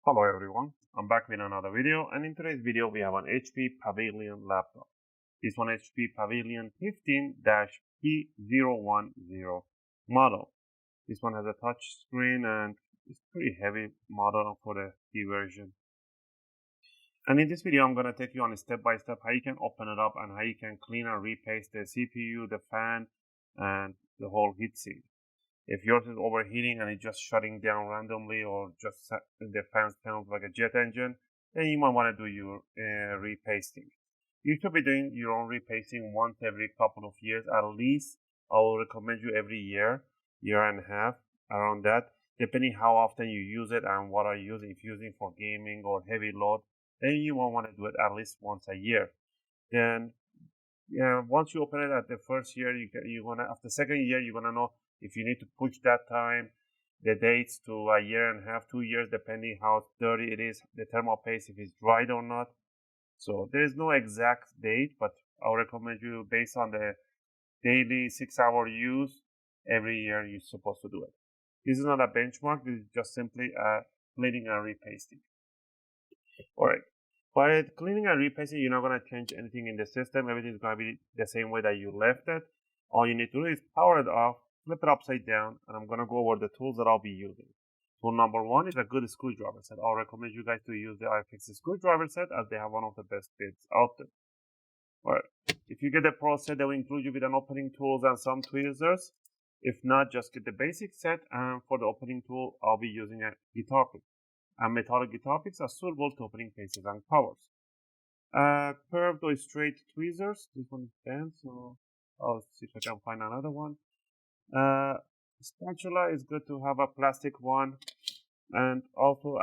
Hello everyone, I'm back with another video, and in today's video we have an HP Pavilion laptop. This one HP Pavilion 15-P010 model. This one has a touch screen and it's pretty heavy model for the P version. And in this video I'm going to take you on a step-by-step how you can open it up and how you can clean and repaste the CPU, the fan, and the whole heatsink. If yours is overheating and it's just shutting down randomly, or just the fan sounds like a jet engine, then you might want to do your repasting. You should be doing your own repasting once every couple of years at least. I will recommend you every year and a half, around that, depending how often you use it and what are you using. If you're using for gaming or heavy load, then you won't want to do it at least once a year. Then once you open it at the first year, after second year you're gonna know if you need to push that time, the dates, to a year and a half, 2 years, depending how dirty it is, the thermal paste, if it's dried or not. So there is no exact date, but I'll recommend you, based on the daily 6-hour use, every year you're supposed to do it. This is not a benchmark, this is just simply cleaning and repasting. Alright, by cleaning and repasting, you're not going to change anything in the system. Everything is going to be the same way that you left it. All you need to do is power it off, flip it upside down, and I'm going to go over the tools that I'll be using. Tool number one is a good screwdriver set. I'll recommend you guys to use the iFix screwdriver set, as they have one of the best bits out there. Alright, if you get the Pro set, they will include you with an opening tools and some tweezers. If not, just get the basic set, and for the opening tool, I'll be using a guitar pick. And metallic guitar picks are suitable to opening cases and covers. Curved or straight tweezers. This one is bent, so I'll see if I can find another one. Spatula is good to have a plastic one, and also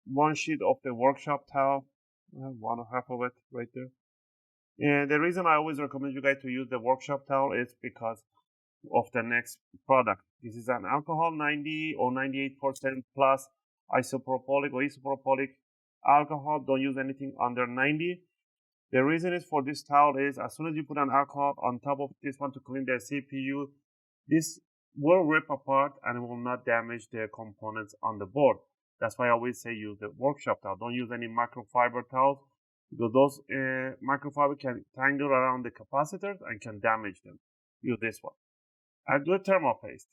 one sheet of the workshop towel. One half of it right there. And the reason I always recommend you guys to use the workshop towel is because of the next product. This is an alcohol 90 or 98% plus isopropylic or isopropylic alcohol. Don't use anything under 90. The reason is for this towel is, as soon as you put an alcohol on top of this one to clean the CPU, this will rip apart and it will not damage the components on the board. That's why I always say use the workshop towel. Don't use any microfiber towels, because those microfiber can tangle around the capacitors and can damage them. Use this one. A good thermal paste.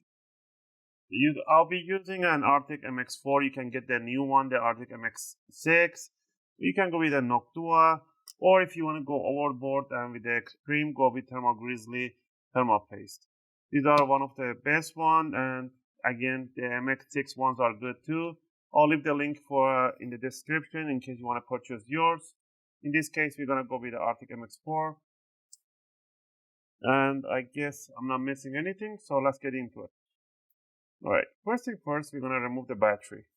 I'll be using an Arctic MX4. You can get the new one, the Arctic MX6. You can go with a Noctua, or if you want to go overboard and with the extreme, go with Thermal Grizzly thermal paste. These are one of the best ones, and again, the MX6 ones are good too. I'll leave the link in the description in case you want to purchase yours. In this case, we're gonna go with the Arctic MX4. And I guess I'm not missing anything, so let's get into it. Alright, first thing first, we're going to remove the battery.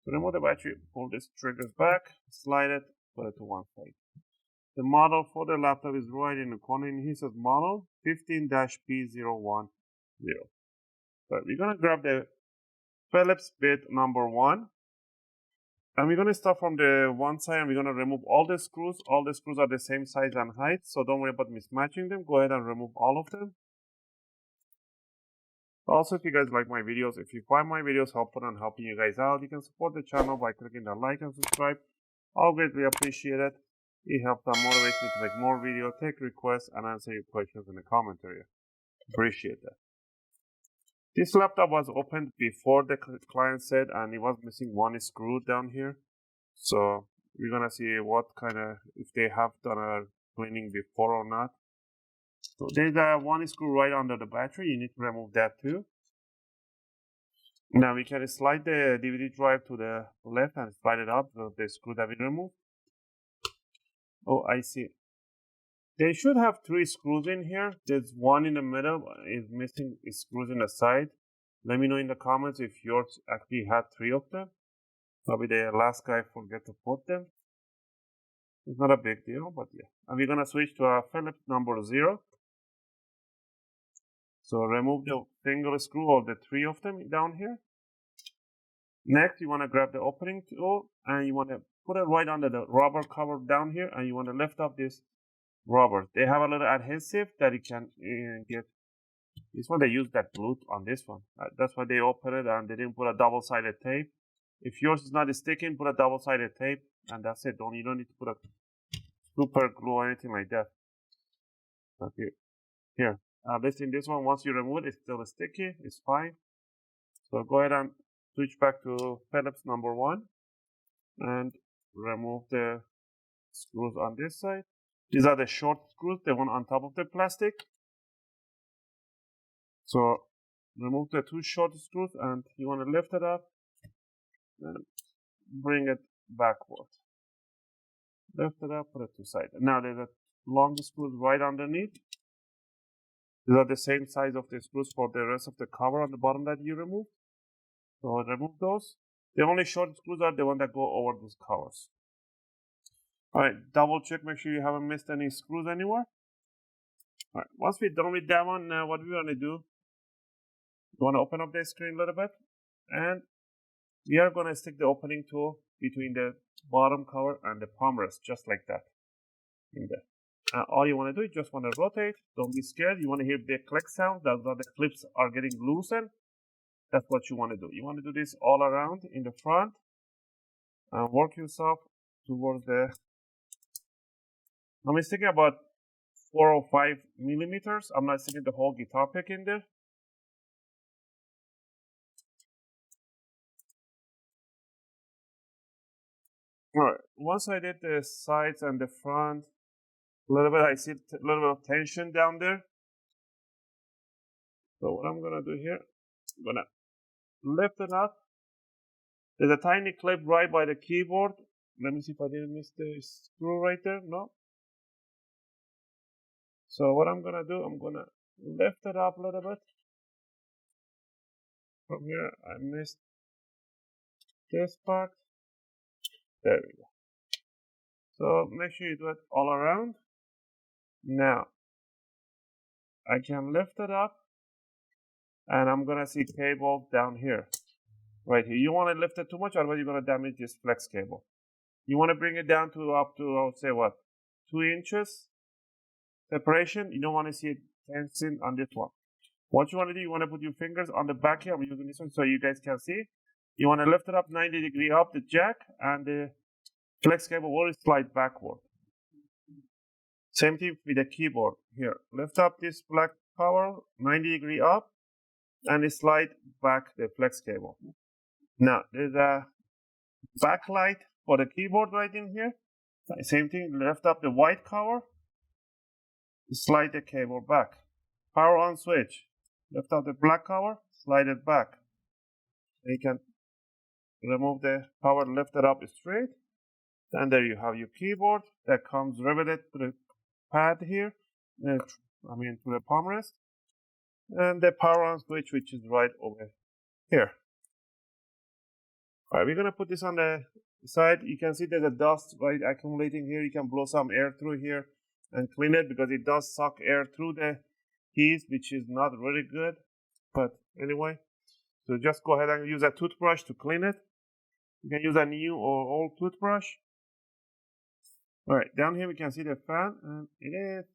To remove the battery, pull this triggers back, slide it, put it to one side. The model for the laptop is right in the corner, and here says model 15-P010. So we're going to grab the Phillips bit number 1. And we're going to start from the one side, and we're going to remove all the screws. All the screws are the same size and height, so don't worry about mismatching them. Go ahead and remove all of them. Also, if you guys like my videos, if you find my videos helpful and helping you guys out, you can support the channel by clicking the like and subscribe. I'll greatly appreciate it. It helps and motivates me to make more videos, take requests, and answer your questions in the comment area. Appreciate that. This laptop was opened before the client said, and it was missing one screw down here. So we're gonna see what kind of, if they have done a cleaning before or not. So there's one screw right under the battery. You need to remove that too. Now we can slide the DVD drive to the left and slide it up, the screw that we removed. Oh, I see. They should have 3 screws in here. There's one in the middle, is missing screws in the side. Let me know in the comments if yours actually had 3 of them. Probably the last guy forget to put them. It's not a big deal, but yeah. And we're gonna switch to a Phillips number 0. So remove the single screw, or the 3 of them down here. Next, you want to grab the opening tool, and you want to put it right under the rubber cover down here, and you want to lift up this rubber. They have a little adhesive that it can get This one, they used that glue on this one. That's why they opened it and they didn't put a double-sided tape. If yours is not sticking, put a double-sided tape, and that's it. You don't need to put a super glue or anything like that. Okay, here. This in this one, once you remove it, it's still sticky. It's fine. So go ahead and switch back to Phillips number 1 and remove the screws on this side. These are the short screws, the one on top of the plastic. So remove the 2 short screws and you want to lift it up and bring it backward. Lift it up, put it to side. Now there's a long screws right underneath. These are the same size of the screws for the rest of the cover on the bottom that you removed. So remove those. The only short screws are the ones that go over those covers. Alright, double check, make sure you haven't missed any screws anywhere. Alright, once we're done with that one, now what we want to do, we want to open up the screen a little bit, and we are going to stick the opening tool between the bottom cover and the palm rest, just like that. In there. All you want to do is just want to rotate. Don't be scared. You want to hear the click sound. That's why the clips are getting loosened. That's what you want to do. You want to do this all around in the front and work yourself towards the. I'm sticking about 4 or 5 millimeters. I'm not sticking the whole guitar pick in there. Alright, once I did the sides and the front, a little bit, I see a little bit of tension down there. So what I'm gonna do here, I'm gonna lift it up. There's a tiny clip right by the keyboard. Let me see if I didn't miss the screw right there. No. So what I'm gonna do, I'm gonna lift it up a little bit. From here, I missed this part. There we go. So make sure you do it all around. Now, I can lift it up, and I'm gonna see cable down here, right here. You want to lift it too much, otherwise you're gonna damage this flex cable. You want to bring it down to up to, I would say, what, 2 inches separation. You don't want to see it tensing on this one. What you want to do, you want to put your fingers on the back here. I'm using this one so you guys can see. You want to lift it up 90 degrees up the jack, and the flex cable will slide backward. Same thing with the keyboard. Here, lift up this black cover 90 degrees up, and slide back the flex cable. Now, there's a backlight for the keyboard right in here. Same thing, lift up the white cover, slide the cable back. Power on switch. Lift up the black cover, slide it back. You can remove the power, lift it up straight. And there you have your keyboard that comes riveted to the pad here. To the palm rest. And the power on switch, which is right over here. Alright, we're going to put this on the side. You can see there's a dust right accumulating here. You can blow some air through here and clean it, because it does suck air through the keys, which is not really good. But anyway, so just go ahead and use a toothbrush to clean it. You can use a new or old toothbrush. Alright, down here we can see the fan, and it is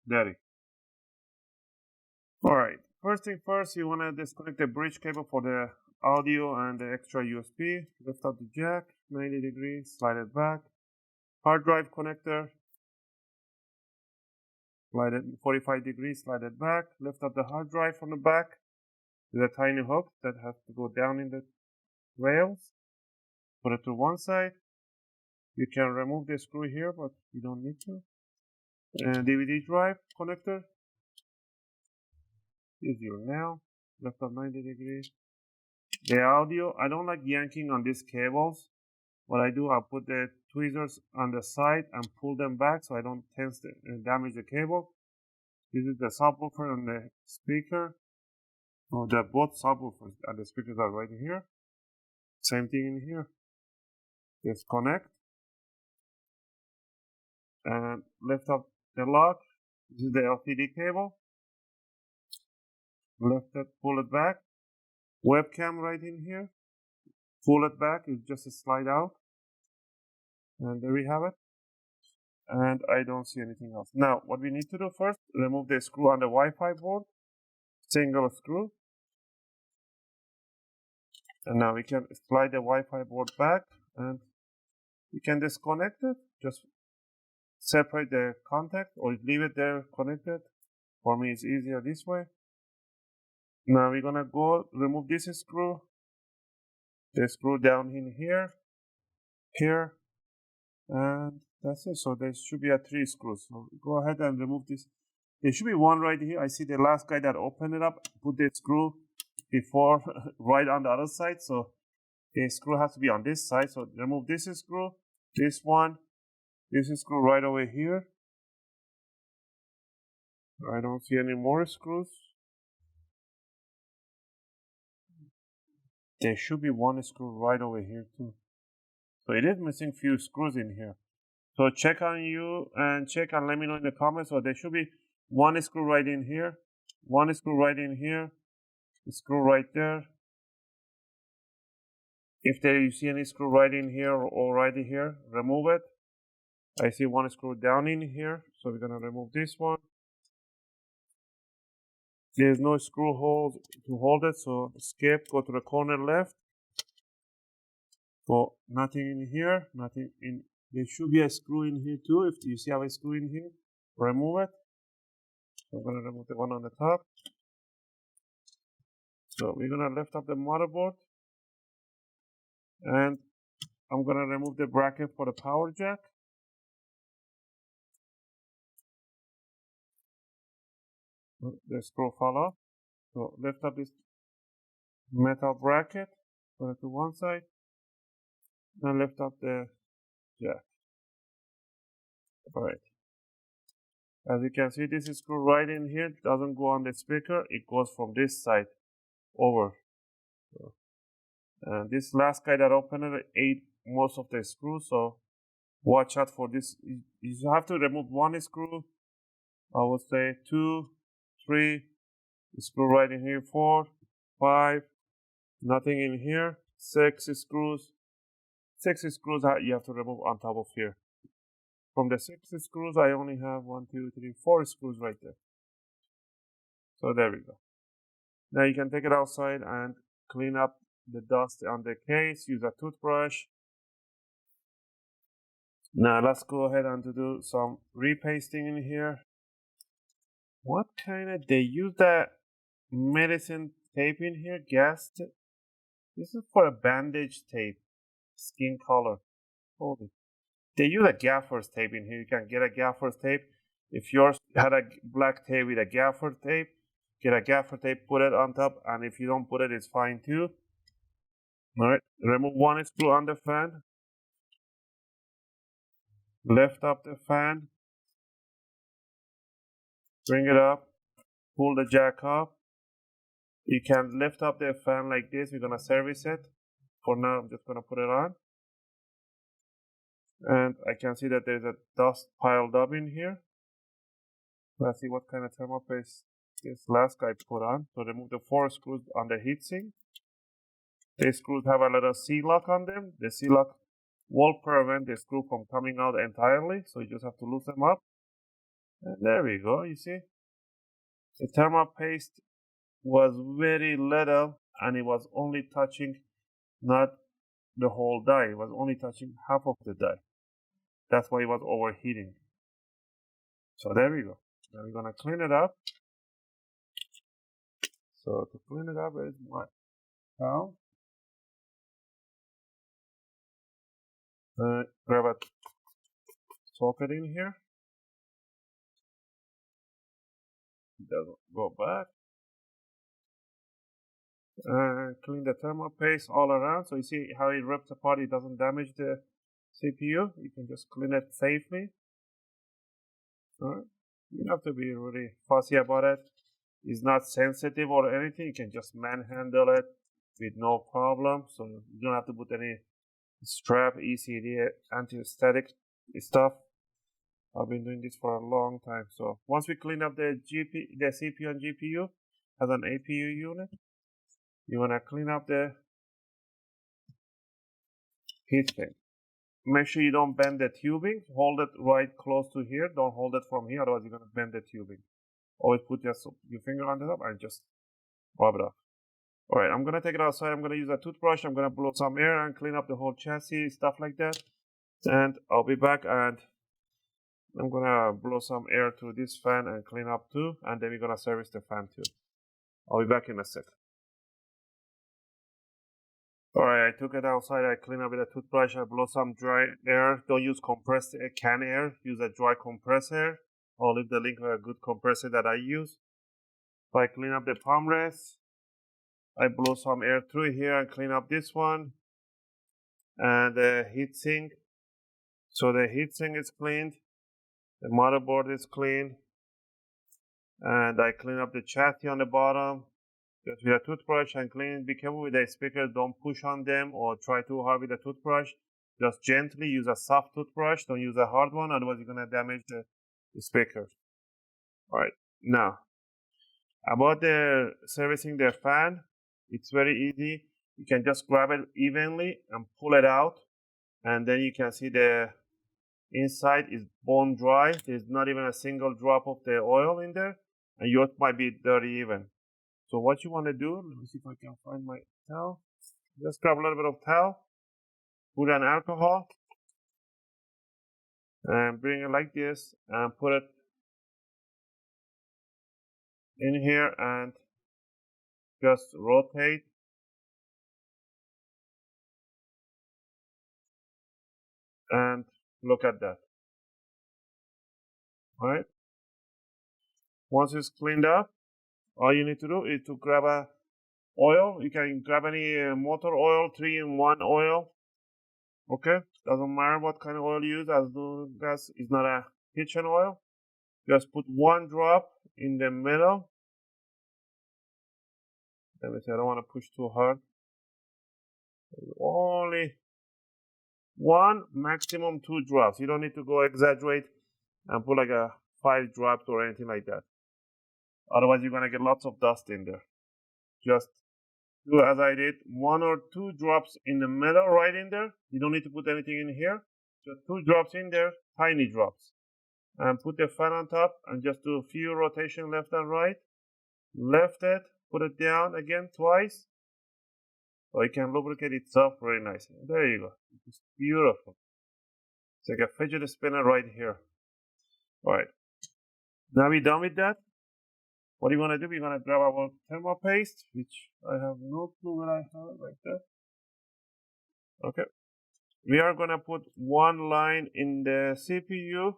dirty. Alright, first thing first, you want to disconnect the bridge cable for the audio and the extra USB. Lift up the jack, 90 degrees, slide it back. Hard drive connector, slide it 45 degrees, slide it back. Lift up the hard drive from the back. There's a tiny hook that has to go down in the rails. Put it to one side. You can remove the screw here, but you don't need to. And DVD drive connector. Use your nail. Lift up 90 degrees. The audio, I don't like yanking on these cables. What I do, I put the tweezers on the side and pull them back so I don't damage the cable. This is the subwoofer and the speaker. Oh, both subwoofers and the speakers are right here. Same thing in here. Disconnect. And lift up the lock. This is the LCD cable. Lift it, pull it back. Webcam right in here. Pull it back, it just slide out. And there we have it. And I don't see anything else. Now, what we need to do first, remove the screw on the Wi-Fi board. single screw. And now we can slide the Wi-Fi board back and we can disconnect it. Just separate the contact or leave it there connected. For me, it's easier this way. Now we're gonna go remove this screw. The screw down in here, and that's it. So there should be 3 screws. So go ahead and remove this. There should be one right here. I see the last guy that opened it up, put the screw before right on the other side. So the screw has to be on this side. So remove this screw, this one, this screw right over here. I don't see any more screws. There should be one screw right over here too. So it is missing few screws in here. So check on you and check and let me know in the comments. So there should be one screw right in here, one screw right in here, a screw right there. If there you see any screw right in here or right here, remove it. I see one screw down in here, so we're gonna remove this one. There's no screw hole to hold it, so escape, go to the corner left. So nothing in here, nothing in. There should be a screw in here too. If you see I have a screw in here, remove it. So I'm gonna remove the one on the top. So we're gonna lift up the motherboard, and I'm gonna remove the bracket for the power jack. The screw fell off. So lift up this metal bracket, put it to one side, and lift up the jack. Alright. As you can see, this screw right in here doesn't go on the speaker, it goes from this side over. So, and this last guy that opened it ate most of the screws, so watch out for this. You have to remove one screw, I would say 2, 3, screw right in here, 4, 5, nothing in here, 6 screws. 6 screws you have to remove on top of here. From the 6 screws, I only have 1, 2, 3, 4 screws right there. So there we go. Now you can take it outside and clean up the dust on the case, use a toothbrush. Now let's go ahead and do some repasting in here. What kind of, they use that medicine tape in here, gas tape? This is for a bandage tape, skin color. Holy. They use a gaffer's tape in here. You can get a gaffer's tape. If yours had a black tape with a gaffer tape, get a gaffer tape, put it on top, and if you don't put it, it's fine too. Alright, remove one screw on the fan. Lift up the fan. Bring it up. Pull the jack up. You can lift up the fan like this. We're going to service it. For now, I'm just going to put it on. And I can see that there's a dust piled up in here. Let's see what kind of thermal paste this last guy put on. So remove the 4 screws on the heatsink. The screws have a little C-lock on them. The C-lock will prevent the screw from coming out entirely. So you just have to loosen them up. And there we go, you see. The thermal paste was very little and it was only touching not the whole die. It was only touching half of the die. That's why it was overheating. So there we go. Now we're gonna clean it up. So to clean it up is my towel. Grab a socket in here. Doesn't go back. Clean the thermal paste all around. So you see how it rips apart, it doesn't damage the CPU. You can just clean it safely. Alright. You don't have to be really fussy about it. It's not sensitive or anything. You can just manhandle it with no problem. So you don't have to put any strap, ECD, anti-static stuff. I've been doing this for a long time. So once we clean up the CPU and GPU as an APU unit, you want to clean up the heatsink. Make sure you don't bend the tubing. Hold it right close to here. Don't hold it from here, otherwise you're going to bend the tubing. Always put just your finger on the top and just Wipe it off. All right, I'm gonna take it outside. I'm gonna use a toothbrush. I'm gonna blow some air and clean up the whole chassis, stuff like that. And I'll be back, and I'm gonna blow some air to this fan and clean up too. And then we're gonna service the fan too. I'll be back in a sec. All right, I took it outside. I clean up with a toothbrush. I blow some dry air. Don't use compressed can air. Use a dry compressed air. I'll leave the link for a good compressor that I use. So I clean up the palm rest. I blow some air through here and clean up this one. And the heatsink. So the heatsink is cleaned. The motherboard is clean. And I clean up the chassis on the bottom. Just with a toothbrush and clean. Be careful with the speakers. Don't push on them or try too hard with the toothbrush. Just gently use a soft toothbrush. Don't use a hard one, otherwise you're going to damage the speakers. All right, now about the servicing the fan, it's very easy. You can just grab it evenly and pull it out, and then you can see the inside is bone dry. There's not even a single drop of the oil in there, and yours might be dirty even. So what you want to do, let me see if I can find my towel. Just grab a little bit of towel, put an alcohol, and bring it like this, and put it in here, and just rotate. And look at that. All right. Once it's cleaned up, all you need to do is to grab a oil. You can grab any motor oil, 3-in-1 oil. Okay, doesn't matter what kind of oil you use, as long as it's not a kitchen oil. Just put 1 drop in the middle. Let me see, I don't want to push too hard. Only 1, maximum 2 drops. You don't need to go exaggerate and put like a 5 drops or anything like that. Otherwise, you're gonna get lots of dust in there. Just do as I did, 1 or 2 drops in the middle, right in there. You don't need to put anything in here. Just 2 drops in there, tiny drops. And put the fan on top and just do a few rotation left and right. Lift it, put it down again twice. So it can lubricate itself very nicely. There you go. It's beautiful. It's like a fidget spinner right here. All right. Now we're done with that. What you want to do? We're going to grab our thermal paste, which I have no clue where I have it, like that. Okay. We are going to put 1 line in the CPU.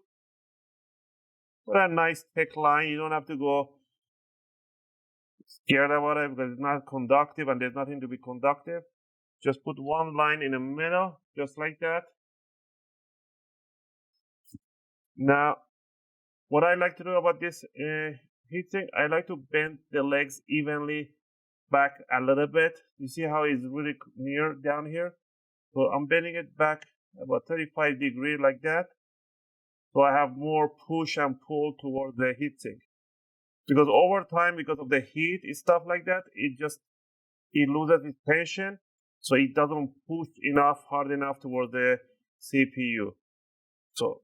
Put a nice thick line. You don't have to go scared about it because it's not conductive and there's nothing to be conductive. Just put 1 line in the middle, just like that. Now, what I like to do about this heatsink, I like to bend the legs evenly back a little bit. You see how it's really near down here? So I'm bending it back about 35 degrees like that. So I have more push and pull towards the heatsink. Because over time, because of the heat and stuff like that, it loses its tension. So it doesn't push hard enough towards the CPU. So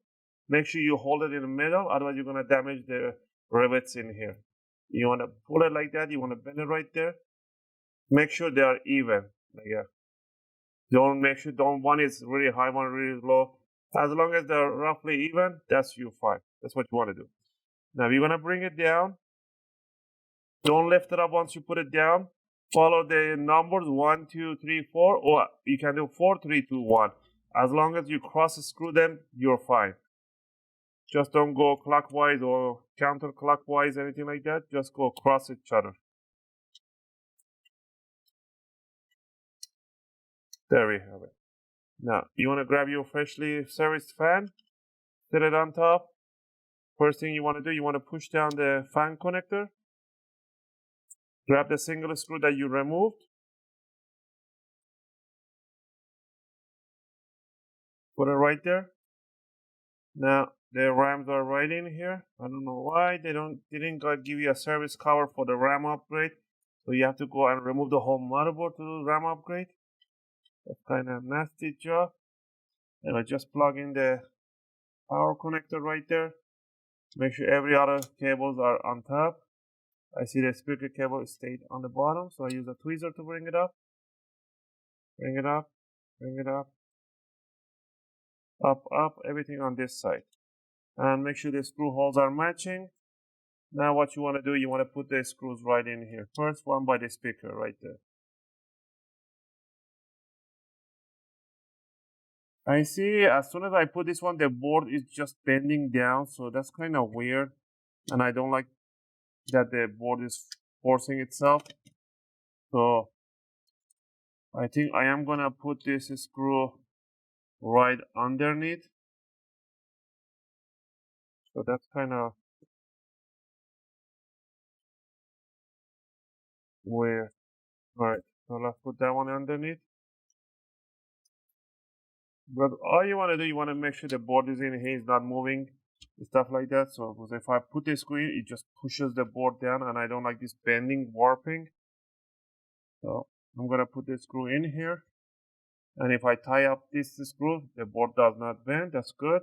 make sure you hold it in the middle, otherwise you're going to damage the rivets in here. You want to pull it like that, you want to bend it right there. Make sure they are even. Like that. Don't one is really high, one really low. As long as they're roughly even, that's fine. That's what you want to do. Now we're going to bring it down. Don't lift it up once you put it down. Follow the numbers 1, 2, 3, 4, or you can do 4, 3, 2, 1. As long as you cross screw them, you're fine. Just don't go clockwise or counterclockwise, anything like that. Just go across each other. There we have it. Now, you want to grab your freshly serviced fan, set it on top. First thing you want to do, you want to push down the fan connector. Grab the single screw that you removed. Put it right there. Now, the RAMs are right in here. I don't know why they didn't give you a service cover for the RAM upgrade. So you have to go and remove the whole motherboard to do RAM upgrade. That's kind of nasty job. And I just plug in the power connector right there. Make sure every other cables are on top. I see the speaker cable stayed on the bottom, so I use a tweezer to bring it up. Bring it up, bring it up, up, everything on this side. And make sure the screw holes are matching. Now what you want to do, you want to put the screws right in here. First one by the speaker right there. I see as soon as I put this one, the board is just bending down, so that's kind of weird. And I don't like that the board is forcing itself. So I think I am gonna put this screw right underneath. So that's kind of weird. Alright, so let's put that one underneath. But all you want to do, you want to make sure the board is in here, it's not moving, stuff like that. So because if I put the screw in, it just pushes the board down, and I don't like this bending, warping. So I'm gonna put the screw in here, and if I tie up this screw, the board does not bend. That's good.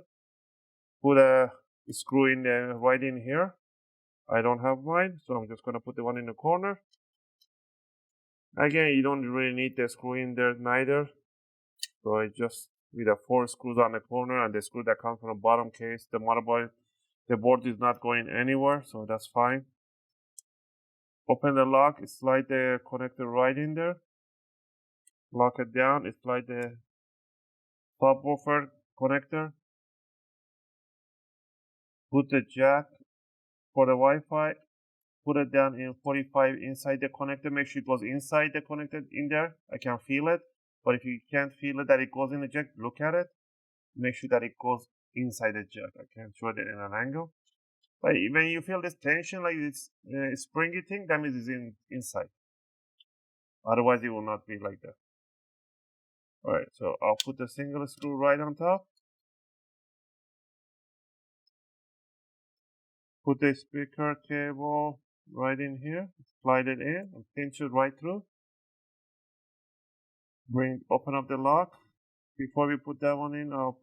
Put a screw in right in here. I don't have mine, so I'm just gonna put the one in the corner. Again, you don't really need the screw in there neither. So I just with the 4 screws on the corner and the screw that comes from the bottom case, the motherboard, the board is not going anywhere, so that's fine. Open the lock, slide the connector right in there. Lock it down, slide the subwoofer connector. Put the jack for the Wi-Fi. Put it down in 45 inside the connector. Make sure it goes inside the connector in there. I can feel it. But if you can't feel it that it goes in the jack, look at it. Make sure that it goes inside the jack. I can show it in an angle. But when you feel this tension, like this springy thing, that means it's inside. Otherwise, it will not be like that. Alright, so I'll put the single screw right on top. Put the speaker cable right in here. Slide it in and pinch it right through. Open up the lock. Before we put that one in, I'll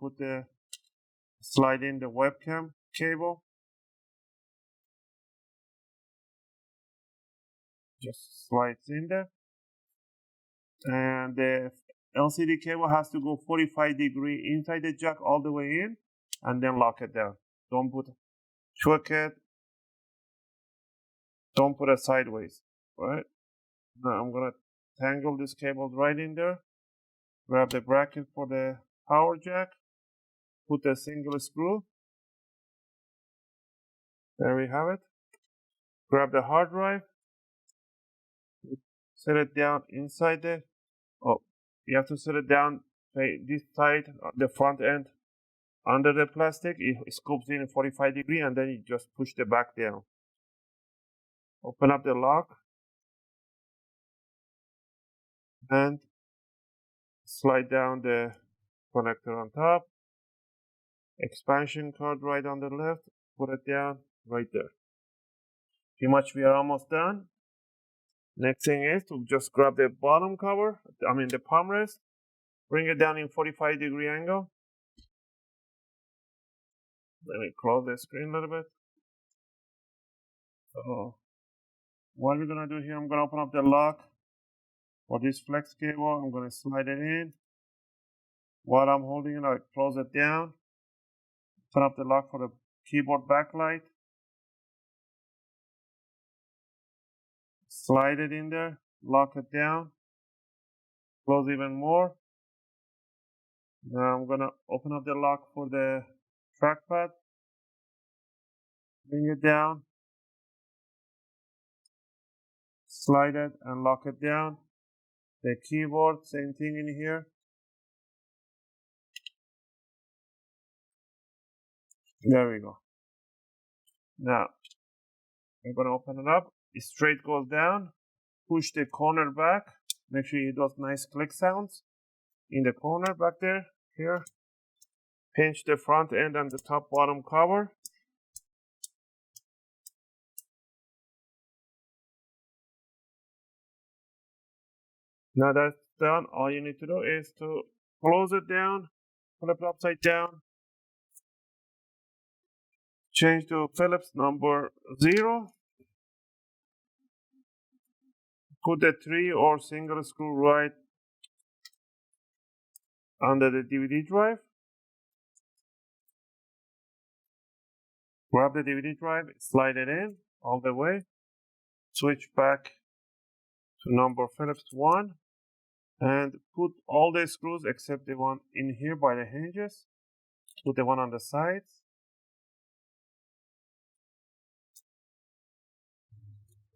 slide in the webcam cable. Just slides in there. And the LCD cable has to go 45 degrees inside the jack all the way in, and then lock it down. Don't put it sideways, right? Now I'm gonna tangle this cable right in there. Grab the bracket for the power jack. Put a single screw. There we have it. Grab the hard drive. Set it down inside the. Oh, you have to set it down this side, the front end, under the plastic. It scoops in 45 degrees, and then you just push the back down. Open up the lock and slide down the connector on top. Expansion cord right on the left. Put it down right there. Pretty much we are almost done. Next thing is to just grab the bottom cover, the palm rest, bring it down in 45-degree angle. Let me close the screen a little bit. So what we're gonna do here, I'm gonna open up the lock for this flex cable. I'm gonna slide it in. While I'm holding it, I close it down. Turn up the lock for the keyboard backlight. Slide it in there, lock it down, close even more. Now I'm gonna open up the lock for the trackpad, bring it down, slide it and lock it down. The keyboard, same thing in here. There we go. Now I'm gonna open it up. It straight goes down. Push the corner back. Make sure you do those nice click sounds in the corner back there. Here. Pinch the front end and the top bottom cover. Now that's done, all you need to do is to close it down, flip it upside down, change to Phillips number 0, Put the 3 or single screw right under the DVD drive. Grab the DVD drive, slide it in all the way. Switch back to number Phillips 1 and put all the screws except the one in here by the hinges. Put the one on the sides.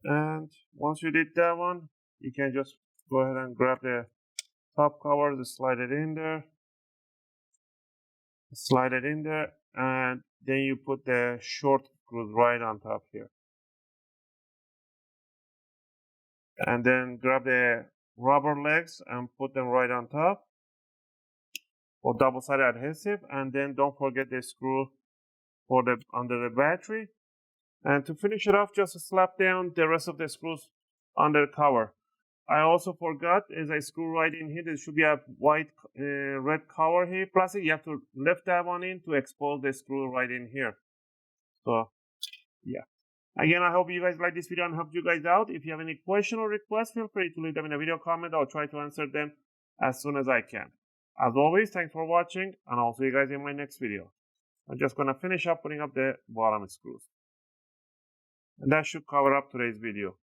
And once you did that one, you can just go ahead and grab the top cover, slide it in there, and then you put the short screws right on top here. And then grab the rubber legs and put them right on top for double-sided adhesive. And then don't forget the screw for the under the battery. And to finish it off, just slap down the rest of the screws under the cover. I also forgot, as I screw right in here, there should be a white, red cover here, plastic. You have to lift that one in to expose the screw right in here. So, yeah. Again, I hope you guys like this video and helped you guys out. If you have any question or request, feel free to leave them in a video comment. I'll try to answer them as soon as I can. As always, thanks for watching, and I'll see you guys in my next video. I'm just going to finish up putting up the bottom screws. And that should cover up today's video.